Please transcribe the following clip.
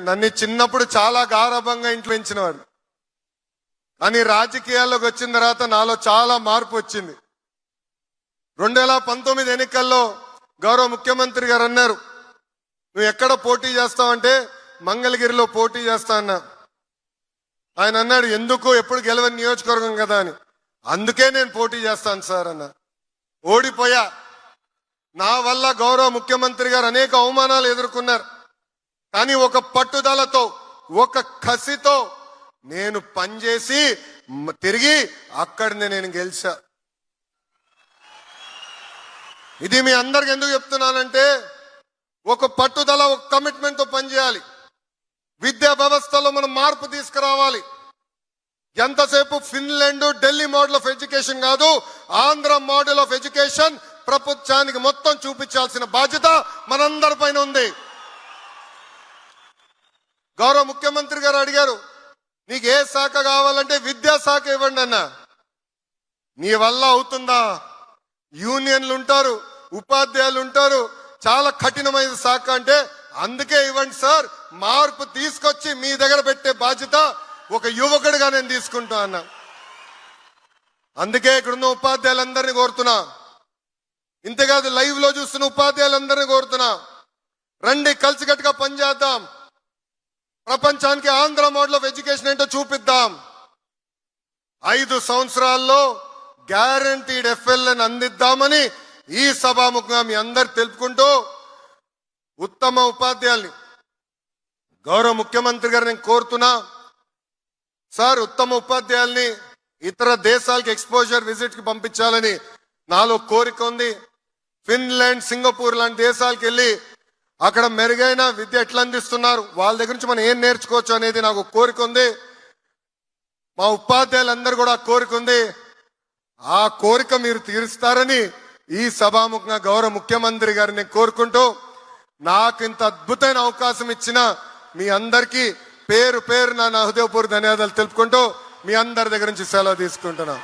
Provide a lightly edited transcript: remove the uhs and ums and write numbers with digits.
నన్ను చిన్నప్పుడు చాలా గారాభంగా ఇంట్లో పెంచినవాడు, కానీ రాజకీయాల్లోకి వచ్చిన తర్వాత నాలో చాలా మార్పు వచ్చింది. 2019 ఎన్నికల్లో గౌరవ ముఖ్యమంత్రి గారు అన్నారు, నువ్వు ఎక్కడ పోటీ చేస్తావంటే మంగళగిరిలో పోటీ చేస్తా అన్నా. ఆయన అన్నాడు, ఎందుకు, ఎప్పుడు గెలవని నియోజకవర్గం కదా అని. అందుకే నేను పోటీ చేస్తాను సార్ అన్న. ఓడిపోయా. నా వల్ల గౌరవ ముఖ్యమంత్రి గారు అనేక అవమానాలు ఎదుర్కొన్నారు, కానీ ఒక పట్టుదలతో ఒక కసితో నేను పనిచేసి తిరిగి అక్కడనే నేను గెలిచా. ఇది మీ అందరికి ఎందుకు చెప్తున్నానంటే, ఒక పట్టుదల, ఒక కమిట్మెంట్ తో పనిచేయాలి. విద్యా వ్యవస్థలో మనం మార్పు తీసుకురావాలి. ఎంతసేపు Finland, Delhi model of education కాదు, ఆంధ్ర మోడల్ ఆఫ్ ఎడ్యుకేషన్ ప్రపంచానికి మొత్తం చూపించాల్సిన బాధ్యత మనందరిపైన ఉంది. గౌరవ ముఖ్యమంత్రి గారు అడిగారు, నీకు ఏ శాఖ కావాలంటే విద్యాశాఖ ఇవ్వండి అన్న. నీ వల్ల అవుతుందా? యూనియన్లు ఉంటారు, ఉపాధ్యాయులు ఉంటారు, చాలా కఠినమైన శాఖ అంటే అందుకే ఇవ్వండి సార్, మార్పు తీసుకొచ్చి మీ దగ్గర పెట్టే బాధ్యత ఒక యువకుడిగా నేను తీసుకుంటా అన్నా. అందుకే ఇక్కడున్న ఉపాధ్యాయులందరినీ కోరుతున్నా, ఇంతేకాదు లైవ్ లో చూస్తున్న ఉపాధ్యాయులందరినీ కోరుతున్నా, రండి కలిసికట్టుగా పనిచేద్దాం. ప్రపంచానికి ఆంధ్ర మోడల్ ఆఫ్ ఎడ్యుకేషన్ ఏంటో చూపిద్దాం. 5 సంవత్సరాల్లో గ్యారంటీడ్ ఎఫ్ఎల్ఎన్ అందిద్దామని ఈ సభాముఖంగా మీ అందరు తెలుపుకుంటూ, ఉత్తమ ఉపాధ్యాయుల్ని గౌరవ ముఖ్యమంత్రి గారు నేను కోరుతున్నా, సార్ ఉత్తమ ఉపాధ్యాయుల్ని ఇతర దేశాలకు ఎక్స్పోజర్ విజిట్ కి పంపించాలని నాలో కోరిక ఉంది. ఫిన్లాండ్, సింగపూర్ లాంటి దేశాలకు వెళ్ళి అక్కడ మెరుగైన విద్య ఎట్లా అందిస్తున్నారు, వాళ్ళ దగ్గర నుంచి మనం ఏం నేర్చుకోవచ్చు అనేది నాకు కోరిక ఉంది. మా ఉపాధ్యాయులందరూ కూడా కోరిక ఉంది. ఆ కోరిక మీరు తీరుస్తారని ఈ సభాముఖంగా గౌరవ ముఖ్యమంత్రి గారిని కోరుకుంటూ, నాకు ఇంత అద్భుతమైన అవకాశం ఇచ్చిన మీ అందరికీ పేరు పేరు నా హృదయపూర్వక ధన్యవాదాలు తెలుపుకుంటూ మీ అందరి దగ్గర నుంచి సెలవు తీసుకుంటున్నా.